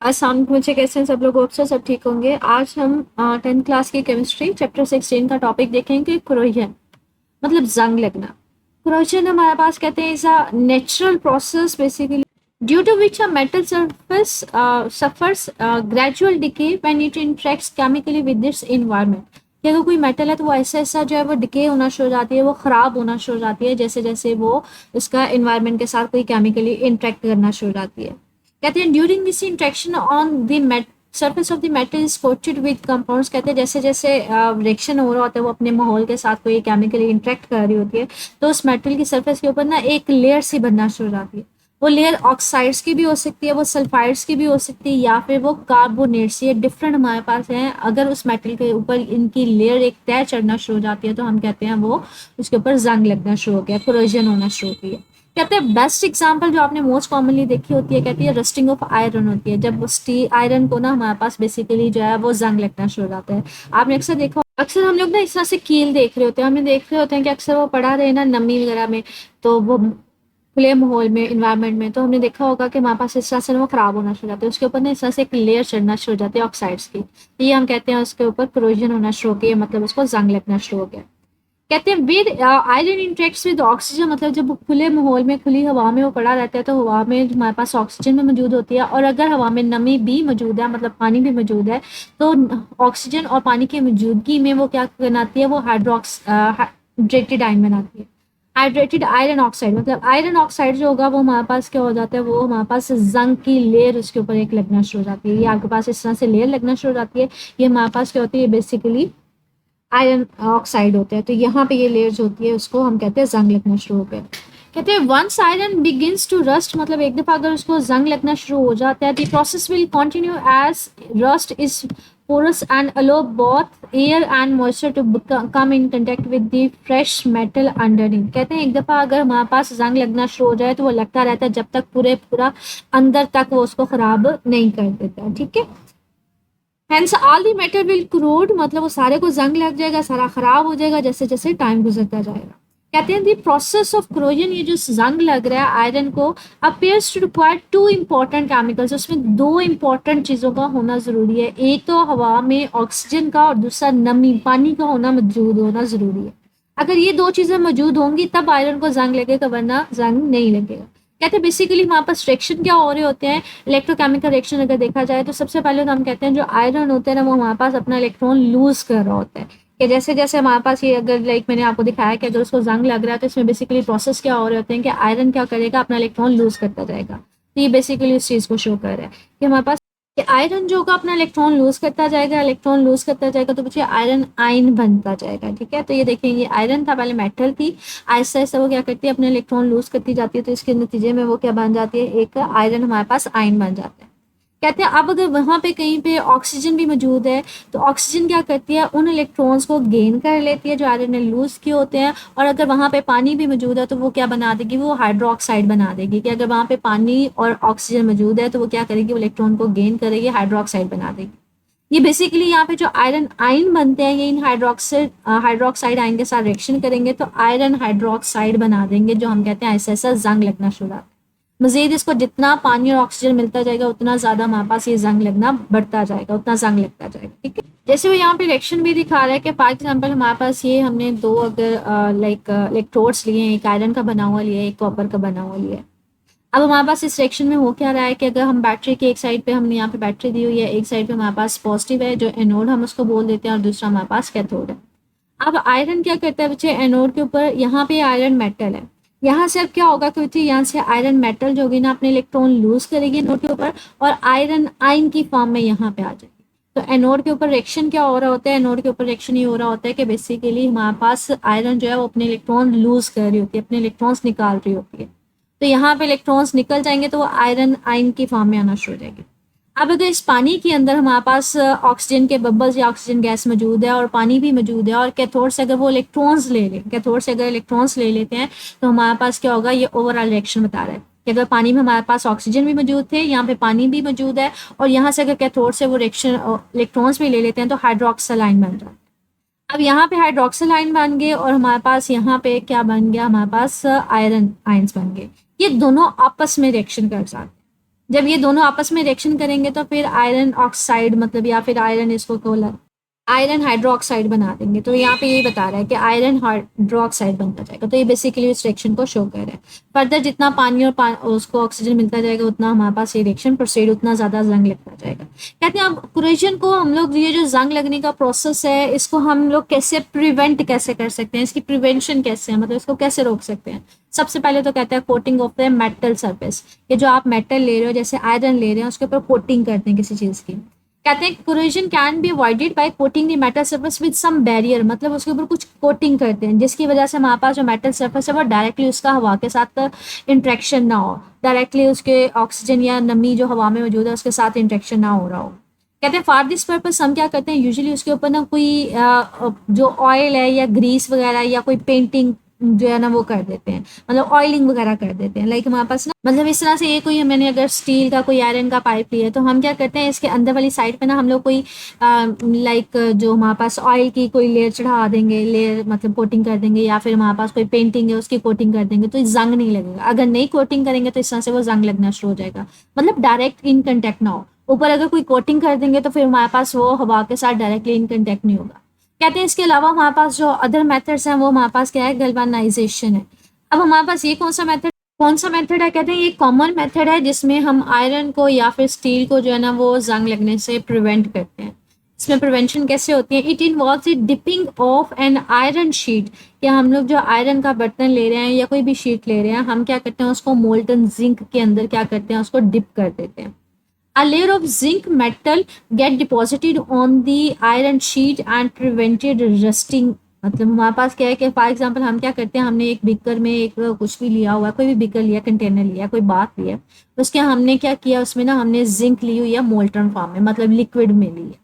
मुझे कैसे हैं सब लोग, होप सो सब ठीक होंगे। आज हम 10th क्लास की केमिस्ट्री चैप्टर 16 का टॉपिक देखेंगे, क्रोजन मतलब जंग लगना। क्रोजन हमारे पास कहते हैं is a natural process basically due to which a metal surface suffers gradual decay when it interacts chemically with this environment. कि अगर कोई मेटल है तो वो ऐसा ऐसा जो है वो डिके होना शुरू हो जाती है, वो खराब होना शुरू हो जाती है जैसे जैसे वो उसका इन्वायरमेंट के साथ कोई केमिकली इंटरेक्ट करना शुरू हो जाती है। कहते हैं during this interaction on the surface of the metal is coated with compounds. कहते हैं जैसे जैसे रिएक्शन हो रहा होता है, वो अपने माहौल के साथ कोई केमिकली इंटरेक्ट कर रही होती है, तो उस मेटल की सरफेस के ऊपर ना एक लेयर सी बनना शुरू हो जाती है। वो लेयर ऑक्साइड्स की भी हो सकती है, वो सल्फाइड्स की भी हो सकती है, या फिर वो कार्बोनेट्स, ये डिफरेंट हमारे पास हैं। अगर उस मेटल के ऊपर इनकी लेयर एक तय चढ़ना शुरू हो जाती है तो हम कहते हैं वो उसके ऊपर जंग लगना शुरू हो गया, कोरोजन होना शुरू हो गया। कहते हैं बेस्ट एग्जांपल जो आपने मोस्ट कॉमनली देखी होती है, कहती है रस्टिंग ऑफ आयरन होती है। जब स्टील आयरन को ना हमारे पास बेसिकली जो है वो जंग लगना शुरू हो जाता है। आपने अक्सर देखा, अक्सर हम लोग ना इस तरह से कील देख रहे होते हैं, हमें देख रहे होते हैं कि अक्सर वो पड़ा रहे ना नमी वगैरह में, तो वो खुले माहौल में इन्वायरमेंट में, तो हमने देखा होगा कि हमारे पास इस तरह से वो खराब होना शुरू हो जाता है, उसके ऊपर ना इस तरह से एक लेयर चढ़ना शुरू हो जाती है ऑक्साइड्स की। तो ये हम कहते हैं उसके ऊपर क्रोजन होना शुरू हो गया, मतलब उसको जंग लगना शुरू हो गया। कहते हैं with iron interacts with oxygen, मतलब जब वो खुले माहौल में खुली हवा में वो पड़ा रहता है तो हवा में हमारे पास ऑक्सीजन भी मौजूद होती है, और अगर हवा में नमी भी मौजूद है मतलब पानी भी मौजूद है, तो ऑक्सीजन और पानी की मौजूदगी में वो क्या बनाती है, वो हाइड्रेटेड आयन बनाती है। हाइड्रेटेड आयरन ऑक्साइड, मतलब आयरन ऑक्साइड जो होगा वो हमारे पास क्या हो जाता है, वो हमारे पास जंग की लेयर उसके ऊपर एक लगना शुरू हो जाती है। ये आपके पास इस तरह से लेयर लगना शुरू हो जाती है। ये हमारे पास क्या होती है, बेसिकली आयरन ऑक्साइड होते हैं। तो यहाँ पे ये लेयर्स होती है, उसको हम कहते हैं जंग लगना शुरू हो गया। कहते हैं once iron begins to rust, मतलब एक दफा अगर उसको जंग लगना शुरू हो जाता है, the process will continue as rust is porous and allow both air and moisture to come in contact with the fresh metal underneath। कहते हैं एक दफा अगर हमारे पास जंग लगना शुरू हो जाए तो वो लगता रहता है जब तक पूरा अंदर तक वो उसको खराब नहीं कर देता। ठीक है, hence all the metal will crude, मतलब वो सारे को जंग लग जाएगा, सारा खराब हो जाएगा जैसे जैसे टाइम गुजरता जाएगा। कहते हैं दी प्रोसेस ऑफ क्रोजन, ये जो जंग लग रहा है आयरन को, appears to require two important chemicals. उसमें दो इंपॉर्टेंट चीज़ों का होना ज़रूरी है, एक तो हवा में ऑक्सीजन का और दूसरा नमी पानी का मौजूद होना ज़रूरी है। अगर ये दो चीज़ें मौजूद होंगी तब आयरन को जंग लगेगा, वरना जंग नहीं लगेगा। कहते हैं बेसिकली वहाँ पर रिएक्शन क्या हो रहे होते हैं, इलेक्ट्रोकेमिकल रिएक्शन अगर देखा जाए तो सबसे पहले तो हम कहते हैं जो आयरन होते हैं ना वो हमारे पास अपना इलेक्ट्रॉन लूज कर रहा होता है। कि जैसे जैसे हमारे पास ये अगर लाइक मैंने आपको दिखाया कि अगर उसको जंग लग रहा है तो इसमें बेसिकली प्रोसेस क्या हो रहे होते हैं कि आयरन क्या करेगा, अपना इलेक्ट्रॉन लूज करता जाएगा। तो ये बेसिकली उस चीज़ को शो कर रहा है कि हमारे पास आयरन जो होगा अपना इलेक्ट्रॉन लूज करता जाएगा, इलेक्ट्रॉन लूज करता जाएगा तो बच्चे आयरन आयन बनता जाएगा। ठीक है, तो ये देखें ये आयरन था, पहले मेटल थी, आहिस्ता आहिस्ता वो क्या करती है, अपने इलेक्ट्रॉन लूज करती जाती है, तो इसके नतीजे में वो क्या बन जाती है, एक आयरन हमारे पास आयन बन जाता है। कहते हैं अब अगर वहाँ पे कहीं पे ऑक्सीजन भी मौजूद है तो ऑक्सीजन क्या करती है, उन इलेक्ट्रॉन्स को गेन कर लेती है जो आयरन ने लूज किए होते हैं, और अगर वहाँ पे पानी भी मौजूद है तो वो क्या बना देगी, वो हाइड्रोक्साइड बना देगी। कि अगर वहाँ पे पानी और ऑक्सीजन मौजूद है तो वो क्या करेगी, वो इलेक्ट्रॉन को गेन करेगी, हाइड्रोक्साइड बना देगी। ये बेसिकली यहाँ पे जो आयरन आयन बनते हैं ये इन हाइड्रोक्साइड आयन के साथ रिएक्शन करेंगे तो आयरन हाइड्रोक्साइड बना देंगे, जो हम कहते हैं ऐसा ऐसा जंग लगना शुरू होता है। मजीद इसको जितना पानी और ऑक्सीजन मिलता जाएगा उतना ज़्यादा हमारे पास ये जंग लगना बढ़ता जाएगा, उतना जंग लगता जाएगा। ठीक है, जैसे वो यहाँ पे रिएक्शन भी दिखा रहा है कि फॉर एग्जांपल हमारे पास ये हमने दो अगर लाइक इलेक्ट्रोड्स लिए हैं, एक आयरन का बना हुआ लिया है, एक कॉपर का बना हुआ लिया है। अब हमारे पास इस रिएक्शन में हो क्या रहा है कि अगर हम बैटरी की एक साइड पे हमने यहाँ पे बैटरी दी हुई है, एक साइड पे हमारे पास पॉजिटिव है जो एनोड हम उसको बोल देते हैं, और दूसरा हमारे पास कैथोड है। अब आयरन क्या करता है बच्चे, एनोड के ऊपर यहाँ पे आयरन मेटल है, यहाँ से अब क्या होगा कि यहाँ से आयरन मेटल जो होगी ना अपने इलेक्ट्रॉन लूज करेगी एनोड के ऊपर, और आयरन आयन की फॉर्म में यहाँ पे आ जाएगी। तो एनोड के ऊपर रिएक्शन क्या हो रहा होता है, एनोड के ऊपर रिएक्शन ये हो रहा होता है कि बेसिकली हमारे पास आयरन जो है वो अपने इलेक्ट्रॉन लूज कर रही होती है, अपने इलेक्ट्रॉन्स निकाल रही होती है। तो यहाँ पे इलेक्ट्रॉन्स निकल जाएंगे तो वो आयरन आयन की फॉर्म में आना शुरू हो जाएगी। अब अगर इस पानी के अंदर हमारे पास ऑक्सीजन के बबल्स या ऑक्सीजन गैस मौजूद है और पानी भी मौजूद है, और कैथोड से अगर वो इलेक्ट्रॉन्स ले लें, कैथोड से अगर इलेक्ट्रॉन्स ले लेते हैं तो हमारे पास क्या होगा, ये ओवरऑल रिएक्शन बता रहा है कि अगर पानी में हमारे पास ऑक्सीजन भी मौजूद थे, यहाँ पे पानी भी मौजूद है, और यहाँ से अगर कैथोड से वो रिएक्शन इलेक्ट्रॉन्स भी ले लेते हैं तो हाइड्रोक्सिल आयन बन रहा है। अब यहाँ पे हाइड्रोक्सिल आयन बन गए और हमारे पास यहाँ पे क्या बन गया, हमारे पास आयरन आयन्स बन गए। ये दोनों आपस में रिएक्शन कर सकते हैं, जब ये दोनों आपस में रिएक्शन करेंगे तो फिर आयरन ऑक्साइड मतलब या फिर आयरन इसको बोला आयरन हाइड्रोक्साइड बना देंगे। तो यहाँ पे यही बता रहा है कि आयरन हाइड्रोक्साइड बनता जाएगा। तो ये बेसिकली उस रिएक्शन को शो कर रहा है। फर्दर जितना पानी और उसको ऑक्सीजन मिलता जाएगा उतना हमारे पास ये रिएक्शन प्रोसीड उतना ज़्यादा जंग लगता जाएगा। कहते हैं अब कोरोजन को हम लोग ये जो जंग लगने का प्रोसेस है इसको हम लोग कैसे प्रिवेंट कैसे कर सकते हैं, इसकी प्रिवेंशन कैसे है, मतलब इसको कैसे रोक सकते हैं। सबसे पहले तो कहते हैं coating of the metal surface. ये जो आप मेटल ले रहे हो जैसे आयरन ले रहे हैं उसके ऊपर कोटिंग करते हैं किसी चीज़ की। कहते हैं corrosion can be avoided by coating the metal surface with some barrier, मतलब उसके ऊपर कुछ कोटिंग करते हैं जिसकी वजह से हमारे पास जो मेटल सरफेस है वो डायरेक्टली उसका हवा के साथ इंट्रैक्शन ना हो, डायरेक्टली उसके ऑक्सीजन या नमी जो हवा में मौजूद है उसके साथ इंट्रैक्शन ना हो रहा हो। कहते हैं फॉर दिस पर्पस हम क्या करते हैं यूजुअली उसके ऊपर ना कोई जो ऑयल है या ग्रीस वगैरह या कोई पेंटिंग जो है ना वो कर देते हैं, मतलब ऑयलिंग वगैरह कर देते हैं। लाइक हमारे पास ना मतलब इस तरह से ये कोई मैंने अगर स्टील का कोई आयरन का पाइप लिया तो हम क्या करते हैं इसके अंदर वाली साइड पे ना हम लोग कोई लाइक जो हमारे पास ऑयल की कोई लेयर चढ़ा देंगे, लेयर मतलब कोटिंग कर देंगे, या फिर हमारे पास कोई पेंटिंग है उसकी कोटिंग कर देंगे तो जंग नहीं लगेगा। अगर नहीं कोटिंग करेंगे तो इस तरह से वो जंग लगना शुरू हो जाएगा, मतलब डायरेक्ट इन कंटेक्ट ना हो। ऊपर अगर कोई कोटिंग कर देंगे तो फिर हमारे पास वो हवा के साथ डायरेक्टली इन कंटेक्ट नहीं होगा। कहते हैं इसके अलावा हमारे पास जो अदर मेथड्स हैं वो हमारे पास क्या है, गैल्वेनाइजेशन है। अब हमारे पास ये कौन सा मेथड है, कहते हैं ये कॉमन मेथड है जिसमें हम आयरन को या फिर स्टील को जो है ना वो जंग लगने से प्रिवेंट करते हैं। इसमें प्रिवेंशन कैसे होती है, it involves the dipping of an iron sheet. या हम लोग जो आयरन का बर्तन ले रहे हैं या कोई भी शीट ले रहे हैं हम क्या करते हैं उसको मोल्टन जिंक के अंदर क्या करते हैं उसको डिप कर देते हैं। A layer of zinc metal get deposited on the iron sheet and prevented rusting। मतलब हमारे पास क्या है कि फॉर एग्जांपल हम क्या करते हैं, हमने एक बीकर में एक कुछ भी लिया हुआ है, कोई भी बीकर लिया, कंटेनर लिया, कोई बात लिया, उसके हमने क्या किया उसमें ना हमने जिंक ली हुई है मोल्टन फॉर्म में, मतलब लिक्विड में ली है।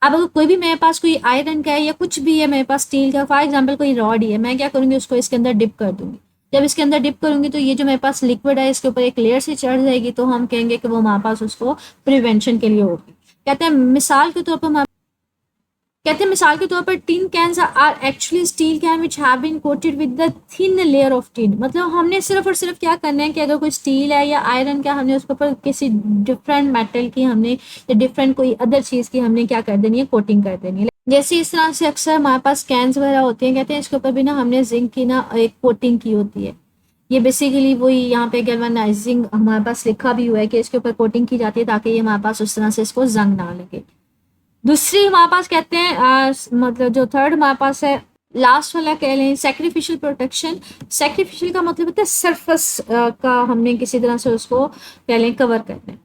अब अगर कोई भी मेरे पास कोई आयरन का है या कुछ भी है मेरे पास स्टील का, फॉर एग्जाम्पल कोई रॉड ही है, मैं क्या करूँगी उसको इसके अंदर डिप कर दूंगी। जब इसके अंदर डिप करूंगी तो ये जो मेरे पास लिक्विड है इसके ऊपर एक लेयर से चढ़ जाएगी, तो हम कहेंगे कि वो हमारे पास उसको प्रिवेंशन के लिए होगी। कहते हैं मिसाल के तौर पर tin cans are actually steel can which have been coated with the thin layer of tin. मतलब हमने सिर्फ और सिर्फ क्या करना है कि अगर कोई स्टील है या आयरन का हमने उसके ऊपर किसी डिफरेंट मेटल की हमने या डिफरेंट कोई अदर चीज़ की हमने क्या कर देनी है, कोटिंग कर देनी है। जैसे इस तरह से अक्सर हमारे पास कैंस वगैरह होते हैं, कहते हैं इसके ऊपर भी ना हमने जिंक की ना एक कोटिंग की होती है। ये बेसिकली वही यहाँ पे गैल्वेनाइजिंग हमारे पास लिखा भी हुआ है कि इसके ऊपर कोटिंग की जाती है ताकि ये हमारे पास उस तरह से इसको जंग ना लगे। दूसरी हमारे पास कहते हैं मतलब जो थर्ड हमारे पास है लास्ट वाला कह लें सैक्रिफिशियल प्रोटेक्शन। सैक्रिफिशियल का मतलब होता है सरफेस का हमने किसी तरह से उसको कह लें कवर करना है,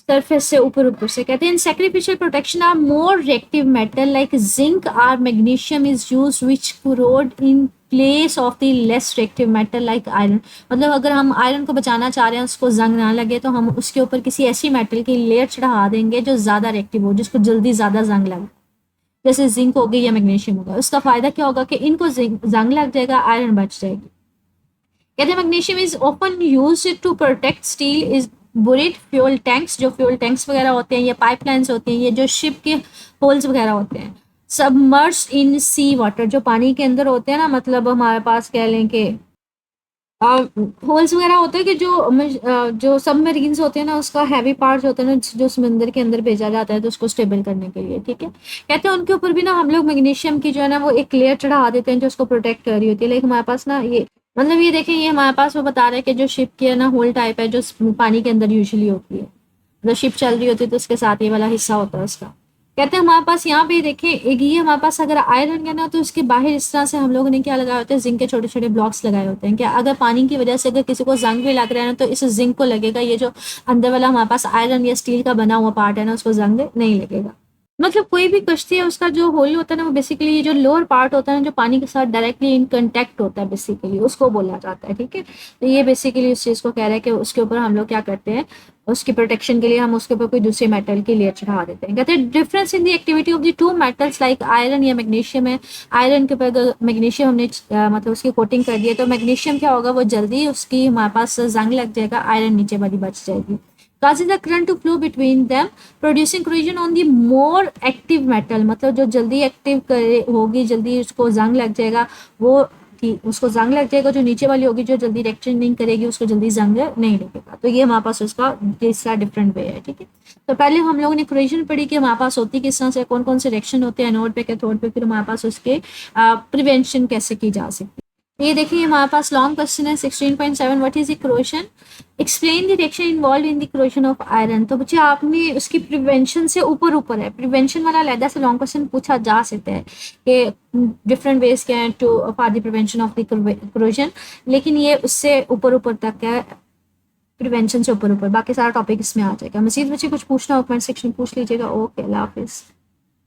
सरफेस से ऊपर से। कहते हैं sacrificial protection or more reactive metal like zinc or magnesium is use which corrode in place of the less reactive metal like iron. मतलब अगर हम आयरन को बचाना चाह रहे हैं उसको जंग ना लगे तो हम उसके ऊपर किसी ऐसी मेटल की लेयर चढ़ा देंगे जो ज़्यादा रिएक्टिव हो, जिसको जल्दी ज़्यादा जंग लगे, जैसे जिंक हो गई या मैग्नीशियम होगा। उसका फ़ायदा क्या होगा कि इनको जंग लग जाएगा, आयरन बच जाएगी। कहते हैं magnesium is often used to protect steel is buried fuel tanks. जो फ्यूल टैंक्स वगैरह होते हैं, ये पाइपलाइंस होती हैं, ये जो शिप के होल्स वगैरह होते हैं, सबमर्ज इन सी वाटर, जो पानी के अंदर होते हैं ना, मतलब हमारे पास कह लें कि होल्स वगैरह होते हैं कि जो सबमरीन्स होते हैं ना उसका हैवी पार्ट होता है ना जो समंदर के अंदर भेजा जाता है तो उसको स्टेबल करने के लिए, ठीक है। कहते हैं उनके ऊपर भी ना हम लोग मैग्नीशियम की जो है ना वो एक लेयर चढ़ा देते हैं जो उसको प्रोटेक्ट कर रही होती है। लेकिन हमारे पास ना ये मतलब ये देखें, ये हमारे पास वो बता रहे हैं कि जो शिप की है ना होल टाइप है जो पानी के अंदर यूजुअली होती है, मतलब शिप चल रही होती है तो उसके साथ ये वाला हिस्सा होता है उसका। कहते हैं हमारे पास यहाँ पे देखें एक ये हमारे पास अगर आयरन है ना तो इसके बाहर इस तरह से हम लोगों ने क्या लगाए होते हैं, जिंक के छोटे छोटे ब्लॉक्स लगाए होते हैं। क्या अगर पानी की वजह से अगर किसी को जंग भी लग रहा है ना तो इस जिंक को लगेगा, ये जो अंदर वाला हमारे पास आयरन या स्टील का बना हुआ पार्ट है ना उसको जंग नहीं लगेगा। मतलब कोई भी कश्ती है उसका जो होल होता है ना वो बेसिकली ये जो लोअर पार्ट होता है ना जो पानी के साथ डायरेक्टली इन कंटेक्ट होता है बेसिकली उसको बोला जाता है, ठीक है। तो ये बेसिकली उस चीज़ को कह रहा है कि उसके ऊपर हम लोग क्या करते हैं, उसकी प्रोटेक्शन के लिए हम उसके ऊपर कोई दूसरे मेटल की लेयर चढ़ा देते हैं। कहते हैं difference in the activity of the two metals like iron या मैग्नीशियम है। आयरन के ऊपर अगर मैग्नीशियम हमने मतलब उसकी कोटिंग कर दी है तो मैग्नीशियम क्या होगा, वो जल्दी उसकी हमारे पास जंग लग जाएगा, आयरन नीचे वाली बच जाएगी। Causes the current to flow between them, producing corrosion on the more active metal। मतलब जो जल्दी एक्टिव होगी, जल्दी उसको जंग लग जाएगा, वो उसको जंग लग जाएगा, जो नीचे वाली होगी जो जल्दी रिएक्शन नहीं करेगी उसको जल्दी जंग नहीं लगेगा। तो ये हमारे पास उसका तीसरा डिफरेंट वे है, ठीक है। तो पहले हम लोगों ने इक्वेशन पढ़ी कि हमारे पास होती किस तरह से, कौन कौन से रिएक्शन होते हैं एनोड पे कैथोड पे, फिर हमारे पास उसके प्रिवेंशन कैसे की जा सकती है। ये देखिए हमारे पास लॉन्ग क्वेश्चन है 16.7, what is the corrosion, explain the reaction involve in the corrosion of iron. तो बच्चे आपने उसकी प्रिवेंशन से ऊपर ऊपर है, प्रिवेंशन वाला अलग से लॉन्ग क्वेश्चन पूछा जा सकता है कि डिफरेंट वेज क्या है two for the prevention of the corrosion, लेकिन ये उससे ऊपर ऊपर तक है, प्रिवेंशन से ऊपर ऊपर, बाकी सारा टॉपिक इसमें आ जाएगा। मजीद बच्चे कुछ पूछना हो कमेंट सेक्शन पूछ लीजिएगा। ओके, अल्लाह हाफिज़।